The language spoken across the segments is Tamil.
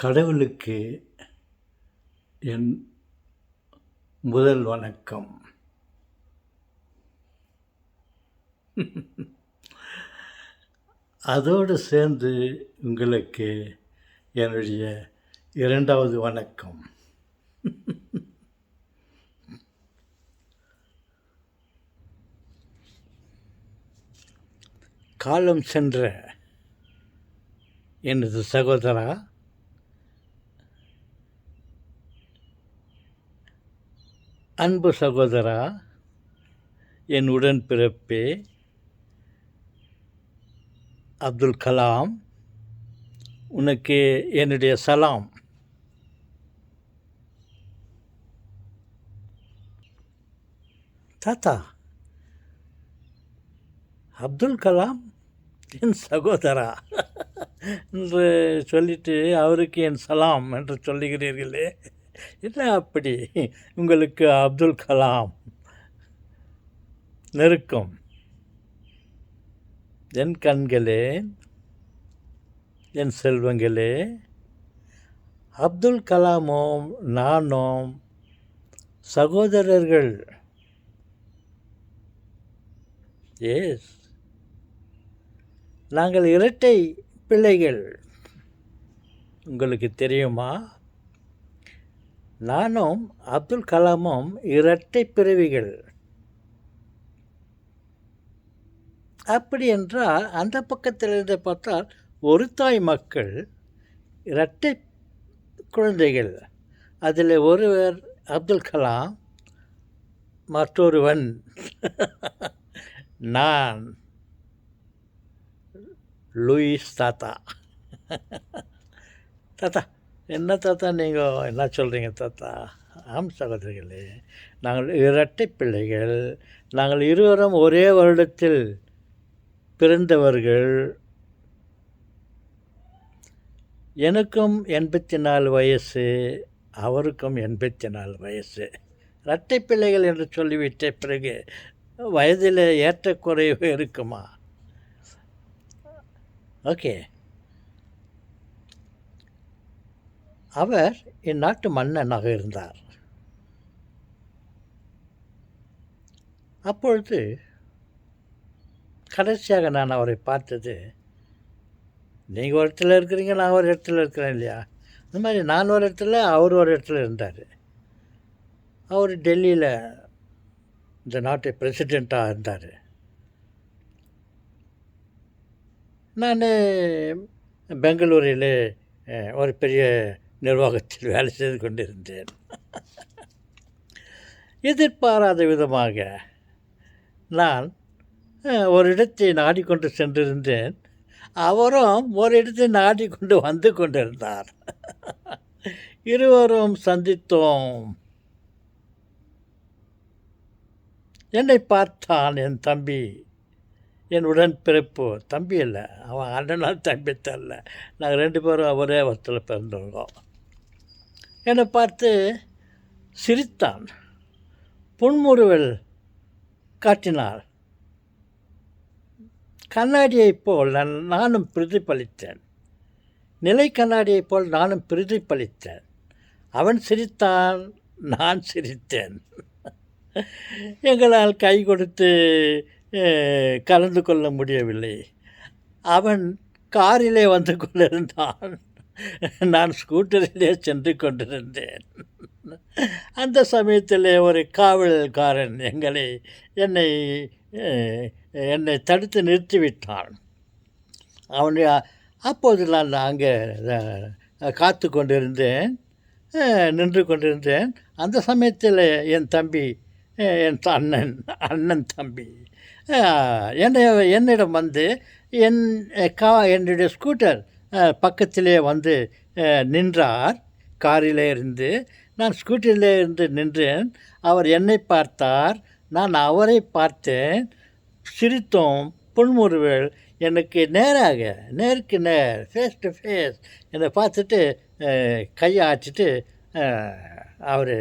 கடவுளுக்கு என் முதல் வணக்கம். அதோடு சேர்ந்து உங்களுக்கு என்னுடைய இரண்டாவது வணக்கம். காலம் சென்ற எனது சகோதரா, அன்பு சகோதரா, என் உடன்பிறப்பே அப்துல் கலாம், உனக்கு என்னுடைய சலாம். தாத்தா, அப்துல் கலாம் என் சகோதரா என்று சொல்லிட்டு அவருக்கு என் சலாம் என்று சொல்லுகிறீர்களே, என்ன அப்படி உங்களுக்கு அப்துல் கலாம் நெருக்கம்? என் கண்களே, என் செல்வங்களே, அப்துல் கலாமும் நானும் சகோதரர்கள். எஸ், நாங்கள் இரட்டை பிள்ளைகள். உங்களுக்கு தெரியுமா? நானும் அப்துல் கலாமும் இரட்டை பிறவிகள். அப்படி என்றால் அந்த பக்கத்திலிருந்து பார்த்தால் ஒரு தாய் மக்கள், இரட்டை குழந்தைகள். அதில் ஒருவர் அப்துல் கலாம், மற்றொருவன் நான், லூயிஸ் தாத்தா. தாத்தா, என்ன தாத்தா நீங்கள் என்ன சொல்கிறீங்க தாத்தா? ஆம் சகோதரிகளே, நாங்கள் இரட்டை பிள்ளைகள். நாங்கள் இருவரும் ஒரே வருடத்தில் பிறந்தவர்கள். எனக்கும் 84 வயசு, அவருக்கும் 84 வயசு. இரட்டை பிள்ளைகள் என்று சொல்லிவிட்ட பிறகு வயதில் ஏற்றக்குறைவு இருக்குமா? ஓகே. அவர் இந்நாட்டு மன்னனாக இருந்தார். அப்பொழுது கடைசியாக நான் அவரை பார்த்தது, நீங்கள் ஒரு இடத்துல இருக்கிறீங்க, நான் ஒரு இடத்துல இருக்கிறேன் இல்லையா? இந்த மாதிரி நான் ஒரு இடத்துல, அவர் ஒரு இடத்துல இருந்தார். அவர் டெல்லியில் இந்த நாட்டு பிரசிடெண்ட்டாக இருந்தார். நான் பெங்களூரில் ஒரு பெரிய நிர்வாகத்தில் வேலை செய்து கொண்டிருந்தேன். எதிர்பாராத விதமாக நான் ஒரு இடத்தை நாடிக்கொண்டு சென்றிருந்தேன். அவரும் ஒரு இடத்தை நாடிக்கொண்டு வந்து கொண்டிருந்தார். இருவரும் சந்தித்தோம். என்னை பார்த்தான் என் தம்பி, என் உடன்பிறப்பு. தம்பி இல்லை, அவன் அண்ணனால் தம்பி தரல. நாங்கள் 2 பேரும் ஒரே வருஷத்தில் பிறந்தவங்க. என்னை பார்த்து சிரித்தான், புன்முறுவல் காட்டினார். கண்ணாடியைப் போல் நானும் பிரதிபலித்தேன். நிலை கண்ணாடியைப் போல் நானும் பிரதிபலித்தேன். அவன் சிரித்தான், நான் சிரித்தேன். எங்களால் கை கொடுத்து கலந்து கொள்ள முடியவில்லை. அவன் காரிலே வந்து கொண்டிருந்தான், நான் ஸ்கூட்டரிலே சென்று கொண்டிருந்தேன். அந்த சமயத்தில் ஒரு காவல்காரன் என்னை தடுத்து நிறுத்திவிட்டான். அப்போது நான் அங்கே காத்து கொண்டிருந்தேன், நின்று கொண்டிருந்தேன். அந்த சமயத்தில் என் தம்பி, என் அண்ணன் தம்பி என்னிடம் வந்து என்னுடைய ஸ்கூட்டர் பக்கத்திலே வந்து நின்றார். காரிலே இருந்து நான் ஸ்கூட்டரிலே இருந்து நின்றேன். அவர் என்னை பார்த்தார், நான் அவரை பார்த்தேன். சிரித்தோம், புன்முறுவல். எனக்கு நேருக்கு நேர், ஃபேஸ் டு ஃபேஸ் என்னை பார்த்துட்டு கையை ஆச்சிட்டு அவர்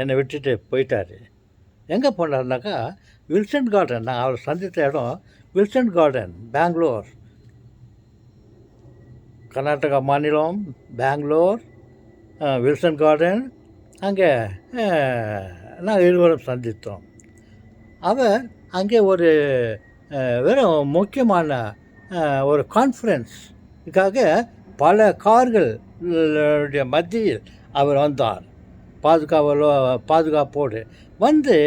என்னை விட்டுட்டு போயிட்டார். எங்கே போனார்னாக்கா வில்சன் கார்டன். நான் அவர் சந்தித்த இடம் வில்சன் கார்டன், பெங்களூர். கர்நாடகா மாநிலம் பெங்களூர் வில்சன் கார்டன் அங்கே நாங்கள் இருவரும் சந்தித்தோம். அவர் அங்கே ஒரு வெறும் முக்கியமான ஒரு கான்ஃபரன்ஸுக்காக பல கார்களுடைய மத்தியில் அவர் வந்தார். பாதுகாப்போடு வந்து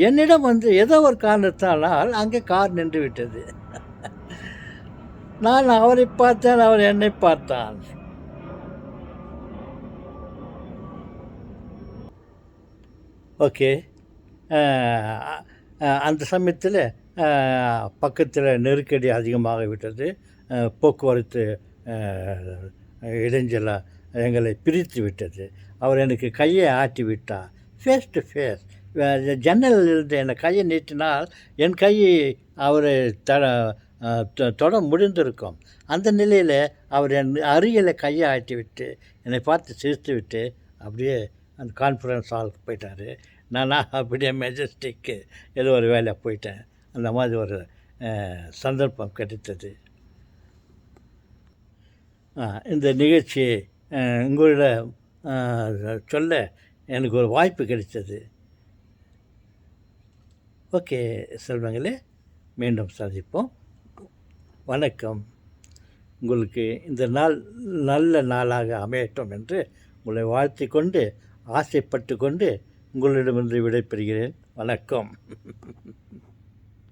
என்னிடம் வந்து ஏதோ ஒரு காரணத்தினால் அங்கே கார் நின்று விட்டது. நான் அவரை பார்த்தேன், அவர் என்னை பார்த்தான். ஓகே. அந்த சமயத்தில் பக்கத்தில் நெருக்கடி அதிகமாகிவிட்டது. போக்குவரத்து இடைஞ்சலாக எங்களை பிரித்து விட்டது. அவர் எனக்கு கையை ஆட்டி விட்டார். ஃபேஸ் டு ஃபேஸ் ஜன்னலில் இருந்து என்னை கையை நீட்டினால் என் கையை அவரை தொட முடிந்திருக்கும். அந்த நிலையில் அவர் என் அருகில் கையை ஆட்டி விட்டு என்னை பார்த்து சிரித்து விட்டு அப்படியே அந்த கான்ஃபரன்ஸ் ஹாலுக்கு போயிட்டார். நான் அப்படியே மெஜஸ்டிக்கு ஏதோ ஒரு வேலையாக போயிட்டேன். அந்த மாதிரி ஒரு சந்தர்ப்பம் கிடைத்தது. இந்த நிகழ்ச்சியை உங்களிடம் சொல்ல எனக்கு ஒரு வாய்ப்பு கிடைத்தது. ஓகே செல்வங்களே, மீண்டும் சந்திப்போம். வணக்கம். உங்களுக்கு இந்த நாள் நல்ல நாளாக அமையட்டும் என்று உங்களை வாழ்த்தி கொண்டு ஆசைப்பட்டு கொண்டு உங்களிடமிருந்து விடைபெறுகிறேன். வணக்கம்.